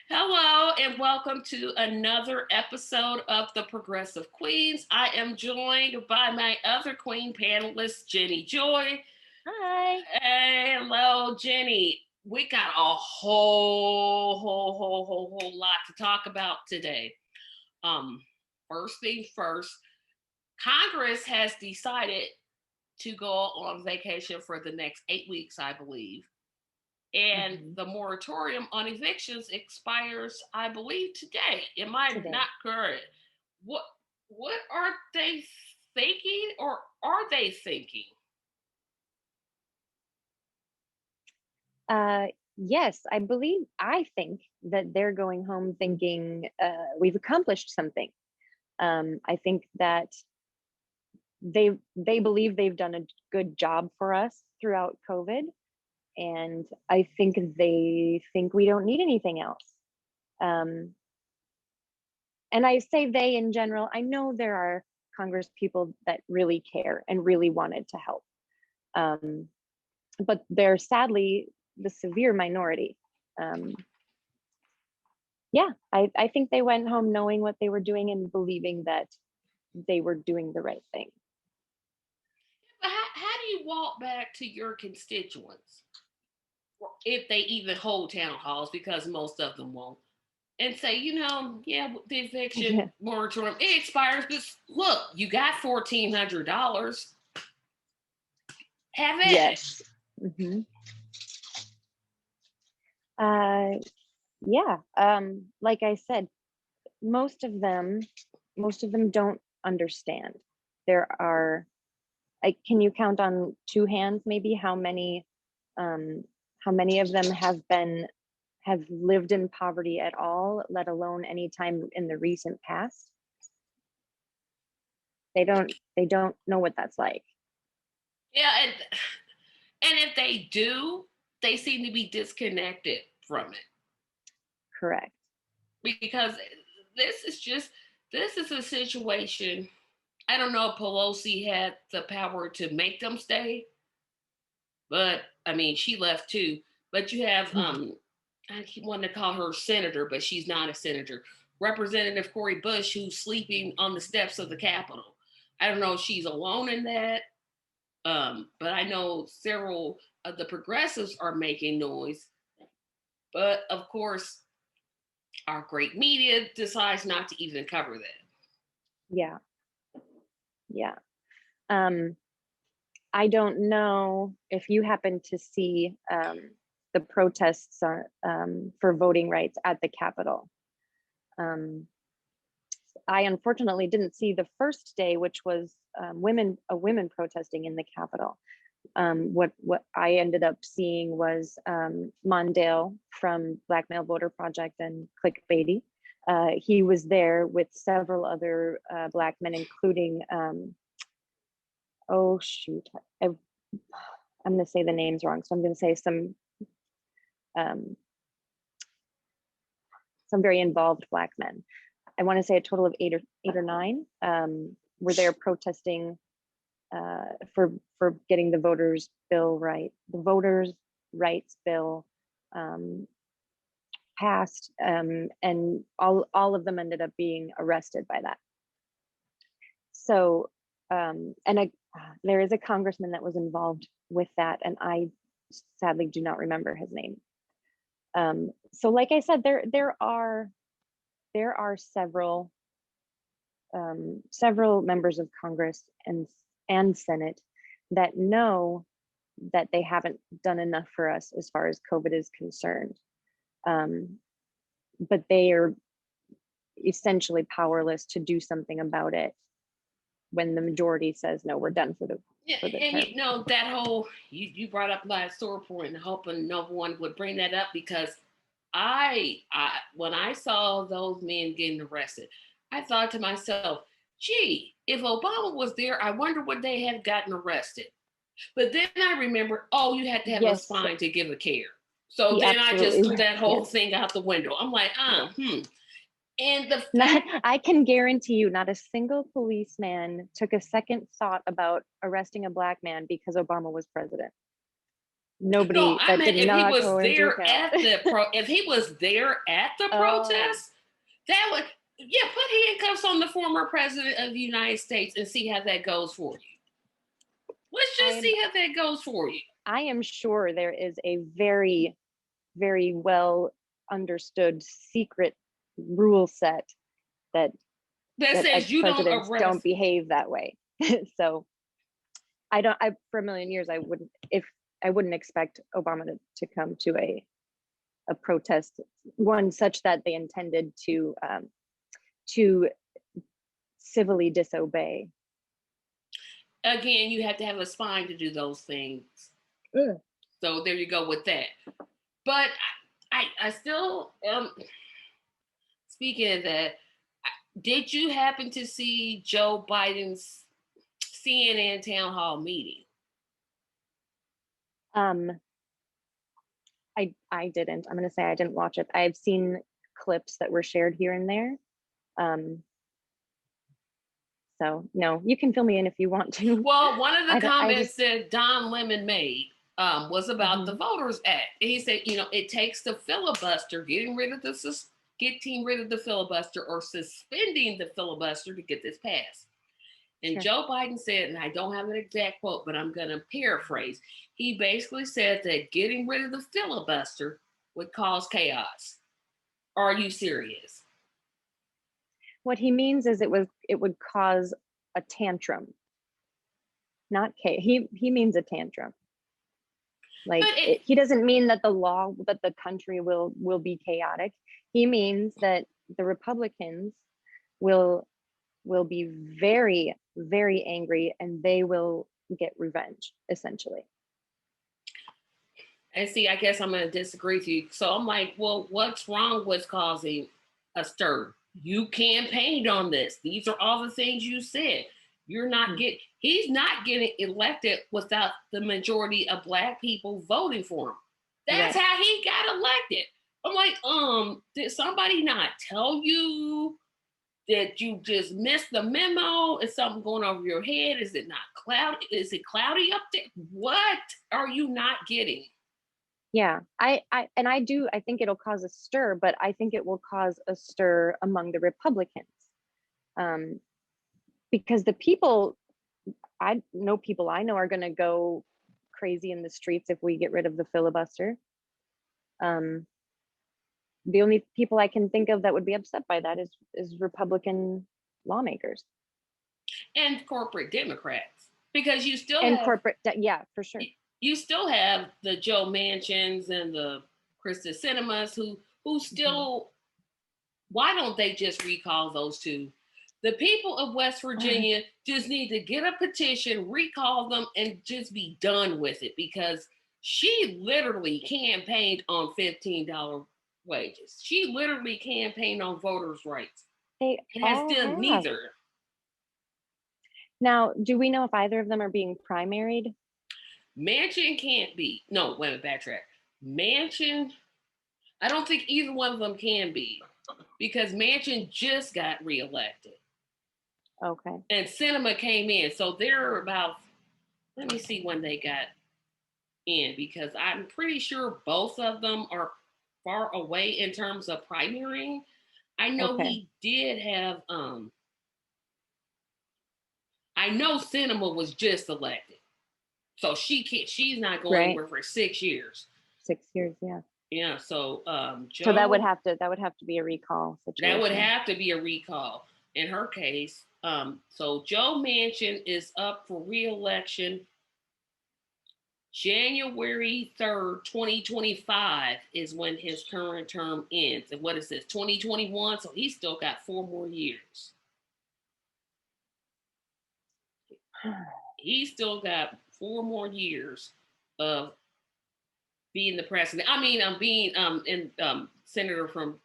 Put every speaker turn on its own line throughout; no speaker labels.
Hello, and welcome to another episode of the Progressive Queens. I am joined by my other queen panelist, Jenny Joy.
Hi.
Hello, Jenny. We got a whole lot to talk about today. Um, First thing first, Congress has decided to go on vacation for the next 8 weeks, I believe. And
Hmm.
the moratorium on evictions expires, I believe, today. Am I
Today.
not correct? What what are they thinking, or are they thinking?
Uh, yes, I think that they're going home thinking we've accomplished something. I think that they believe they've done a good job for us throughout COVID, and I think they think we don't need anything else. Um, and I say they in general. I know there are Congress people that really care and really wanted to help. Um, but they're sadly the severe minority. Um, yeah, I think they went home knowing what they were doing and believing that they were doing the right thing.
But how do you walk back to your constituents, if they even hold town halls, because most of them won't, and say, yeah, the eviction
Yeah.
moratorium, it expires, but look, you got $1,400. Have it.
Yes. Hmm. Uh, yeah. Like I said, most of them, most of them don't understand. There are, can you count on two hands maybe um, how many of them have lived in poverty at all, let alone any time in the recent past? They don't know what that's like.
Yeah, and if they do, they seem to be disconnected from it,
Correct.
because this is just this is a situation. I don't know if Pelosi had the power to make them stay, but I mean, she left too. But you have I keep wanting to call her senator, but she's not a senator. Representative Cori Bush, who's sleeping on the steps of the Capitol. I don't know if she's alone in that, but I know several of the progressives are making noise. But of course, our great media decides not to even cover that.
Yeah. Yeah. um I don't know if you happen to see the protests for voting rights at the Capitol. um I unfortunately didn't see the first day, which was women protesting in the Capitol. What I ended up seeing was Mondale from Black Male Voter Project and Clickbaity. He was there with several other Black men, including oh shoot, I, I'm going to say the names wrong, so I'm going to say um, some very involved Black men. I want to say a total of eight or nine were there protesting for getting the voters' rights bill um, passed, and all of them ended up being arrested by that. So, there is a congressman that was involved with that, and I sadly do not remember his name. So, like I said, there are several members of Congress and Senate that know that they haven't done enough for us as far as COVID is concerned. Um, but they are essentially powerless to do something about it when the majority says no, we're done for the
Yeah,
for the
and
term.
that whole you brought up last sore point, and hoping no one would bring that up, because I when I saw those men getting arrested, I thought to myself, gee, if Obama was there, I wonder would they have gotten arrested. But then I remember, oh, you had to have a
Yes,
spine to give a care. So
he
then I just
absolutely
threw that whole
yes.
thing out the window. I'm like,
Yeah.
And the
Not,
fact,
I can guarantee you, not a single policeman took a second thought about arresting a Black man because Obama was president.
No,
Nobody
I
that
meant
did
if he
not
was
go into
there
account.
if he was there at the
Oh,
protest, that would, yeah, put handcuffs on the former president of the United States and see how that goes for you. Let's
I
just
am
see how that goes for you.
I am sure there is a very, very well understood secret rule set that
That
that
says you don't
ex-presidents don't
arrest.
behave that way. So I for a million years I wouldn't expect Obama to come to a protest, one such that they intended to civilly disobey.
Again, you have to have a spine to do those things.
Mm.
So there you go with that. But I still speaking of that, did you happen to see Joe Biden's CNN town hall meeting?
Um, I didn't. I'm gonna say I didn't watch it. I've seen clips that were shared here and there. Um, so no, you can fill me in if you want to.
Well, one of the
I
comments
just
that Don Lemon made was about the
mhm.
Voters Act. And he said, it takes the filibuster, getting rid of the filibuster or suspending the filibuster to get this passed. And
Sure.
Joe Biden said, and I don't have an exact quote, but I'm going to paraphrase. He basically said that getting rid of the filibuster would cause chaos. Are you serious?
What he means is it would cause a tantrum, not chaos. He means a tantrum.
But
Like
it,
he doesn't mean that the country will be chaotic. He means that the Republicans will be very, very angry and they will get revenge, essentially.
and see, I guess I'm going to disagree with you. So I'm like, well, what's wrong with causing a stir? You campaigned on this. These are all the things you said. He's not getting elected without the majority of Black people voting for him. That's
Right.
how he got elected. I'm like, did somebody not tell you that you just missed the memo? Is something going over your head? Is it not cloudy? Is it cloudy up there? What are you not getting?
Yeah. I think it'll cause a stir, but I think it will cause a stir among the Republicans. Um, because the people I know people I know are going to go crazy in the streets if we get rid of the filibuster. Um, the only people I can think of that would be upset by that is Republican lawmakers
And corporate Democrats, because
and corporate. Yeah, for sure.
you still have the Joe Manchins and the Kristen Cinemas who
Mhm.
still, why don't they just recall those two? The people of West Virginia just need to get a petition, recall them, and just be done with it, because she literally campaigned on $15 wages. She literally campaigned on voters' rights
They
and has
all
done
have.
neither.
Now, do we know if either of them are being primaried?
Manchin can't be. No, wait a minute, backtrack. Manchin, I don't think either one of them can be, because Manchin just got reelected
Okay.
and Cinema came in. So they're about, let me see when they got in, because I'm pretty sure both of them are far away in terms of primarying. I know
Okay.
he did have, I know Cinema was just elected. So she's not going
Right.
anywhere for 6 years.
6 years. Yeah.
Yeah, so
So
Joe,
that would have to be a recall
that would
situation.
have to be a recall in her case. So Joe Manchin is up for re-election January 3rd, 2025 is when his current term ends. And what is this, 2021? So he's still got 4 more years. He's still got 4 more years of being the president. I mean, I'm being in senator from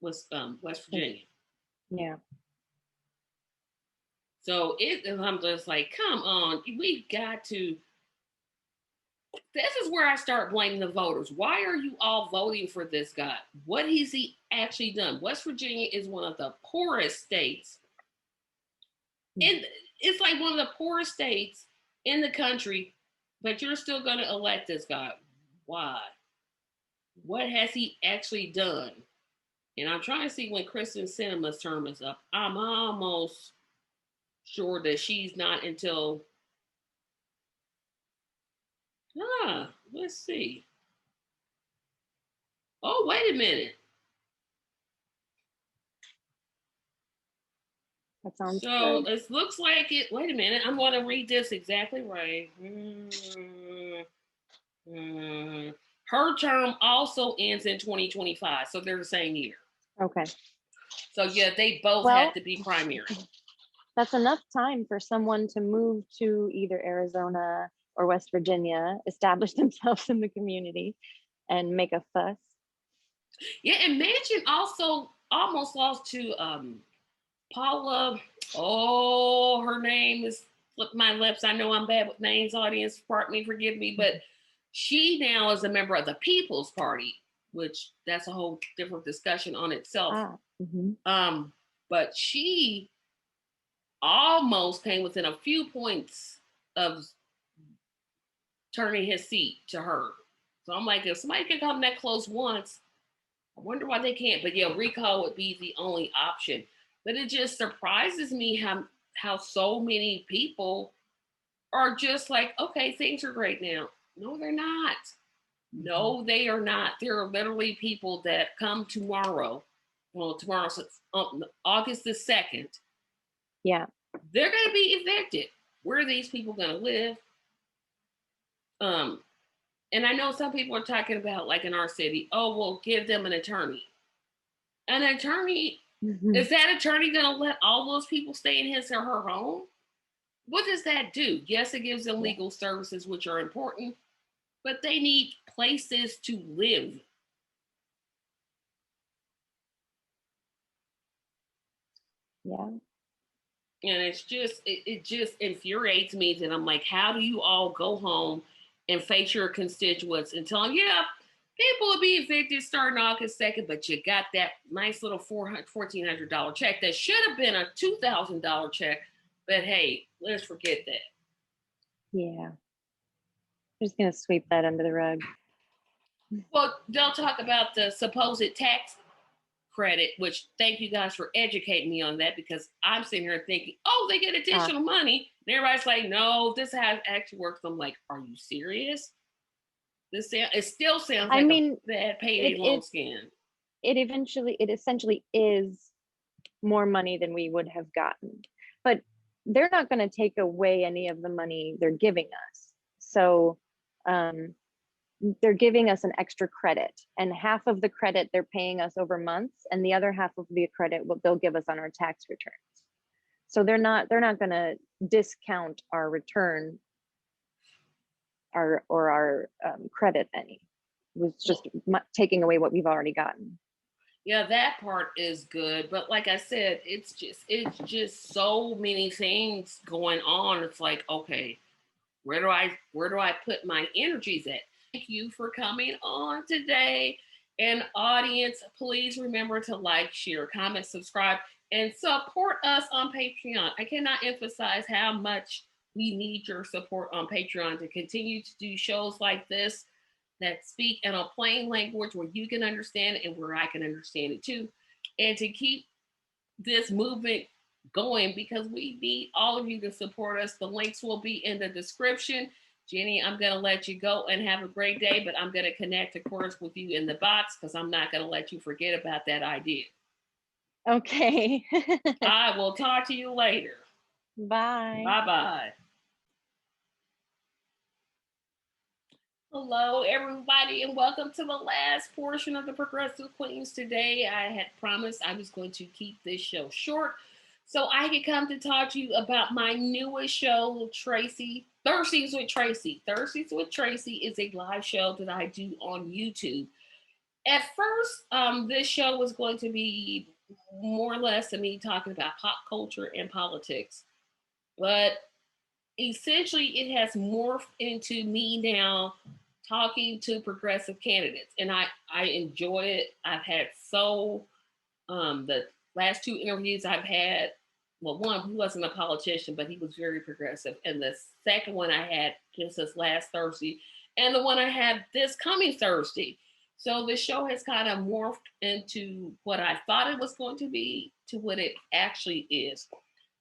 West Virginia.
Yeah.
So I'm just like, come on, we've got to. This is where I start blaming the voters. Why are you all voting for this guy? What has he actually done? West Virginia is one of the poorest states. And it's like one of the poorest states in the country, but you're still going to elect this guy. Why? What has he actually done? And I'm trying to see when Kristen Cinema's term is up. I'm almost sure that she's not until let's see. Oh, wait a minute.
That sounds
So
good.
it looks like it. Wait a minute. I'm going to read this exactly right. Her term also ends in 2025. So they're the same year.
Okay.
So yeah, they both had
Well,
to be primary.
that's enough time for someone to move to either Arizona or West Virginia, establish themselves in the community, and make a fuss.
Yeah, and Manchin also almost lost to Paula. Oh, her name is slipped my lips. I know I'm bad with names, audience. Pardon me, forgive me, but she now is a member of the People's Party, which that's a whole different discussion on itself. But she almost came within a few points of turning his seat to her. So I'm like, if somebody can come that close once, I wonder why they can't. But yeah, recall would be the only option. But it just surprises me how so many people are just like, okay, things are great now. No, they're not. No, they are not. There are literally people that come tomorrow. Well, tomorrow's August the 2nd.
Yeah.
They're going to be evicted. Where are these people going to live? And I know some people are talking about, like in our city, oh, well, give them an attorney. An attorney, is that attorney going to let all those people stay in his or her home? What does that do? Yes, it gives them legal services, which are important, but they need places to live.
Yeah.
And it's just, it just infuriates me that I'm like, how do you all go home and face your constituents and tell them, yeah, people will be evicted starting August 2nd, but you got that nice little $1,400 check that should have been a $2,000 check. But hey, let's forget that.
Yeah. I'm just going to sweep that under the rug.
Well, they'll talk about the supposed tax credit, which thank you guys for educating me on that, because I'm sitting here thinking, oh, they get additional money. And everybody's like, no, this is how it actually works. I'm like, are you serious? It still sounds like a bad payday loan scam.
It essentially is more money than we would have gotten. But they're not going to take away any of the money they're giving us. So they're giving us an extra credit, and half of the credit they're paying us over months, and the other half of the credit they'll give us on our tax returns. So they're not going to discount our return our credit any. It was just taking away what we've already gotten.
Yeah, that part is good, but like I said, it's just so many things going on. It's like, okay, where do I put my energies at? Thank you for coming on today. And audience, please remember to like, share, comment, subscribe, and support us on Patreon. I cannot emphasize how much we need your support on Patreon to continue to do shows like this that speak in a plain language where you can understand it and where I can understand it too. And to keep this movement going, because we need all of you to support us. The links will be in the description. Jenny, I'm going to let you go and have a great day, but I'm going to connect, of course, with you in the box because I'm not going to let you forget about that idea.
Okay.
I will talk to you later.
Bye.
Bye-bye. Hello, everybody, and welcome to the last portion of the Progressive Queens. Today, I had promised I was going to keep this show short so I could come to talk to you about my newest show, Thursdays with Tracy. Thursdays with Tracy is a live show that I do on YouTube. At first, this show was going to be more or less of me talking about pop culture and politics, but essentially it has morphed into me now talking to progressive candidates, and I enjoy it. I've had the last two interviews I've had well, one, he wasn't a politician, but he was very progressive. And the second one I had just this last Thursday, and the one I had this coming Thursday. So the show has kind of morphed into what I thought it was going to be to what it actually is.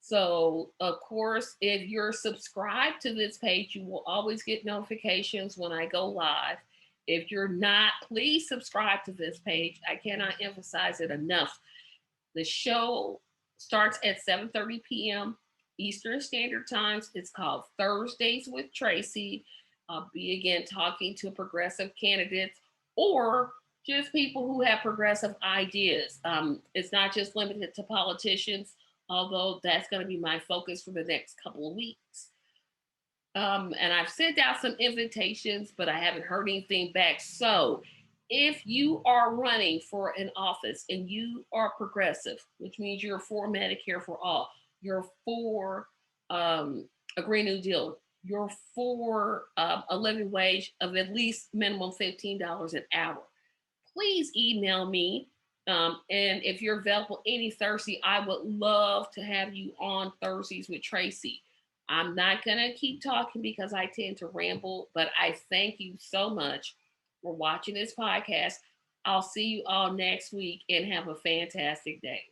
So, of course, if you're subscribed to this page, you will always get notifications when I go live. If you're not, please subscribe to this page. I cannot emphasize it enough. The show starts at 7:30 p.m. Eastern Standard Times. It's called Thursdays with Tracy. I'll be again talking to progressive candidates or just people who have progressive ideas. It's not just limited to politicians, although that's going to be my focus for the next couple of weeks. And I've sent out some invitations, but I haven't heard anything back. So if you are running for an office and you are progressive, which means you're for Medicare for all, you're for a Green New Deal, you're for a living wage of at least minimum $15 an hour, please email me. And if you're available any Thursday, I would love to have you on Thursdays with Tracy. I'm not going to keep talking because I tend to ramble, but I thank you so much for watching this podcast. I'll see you all next week and have a fantastic day.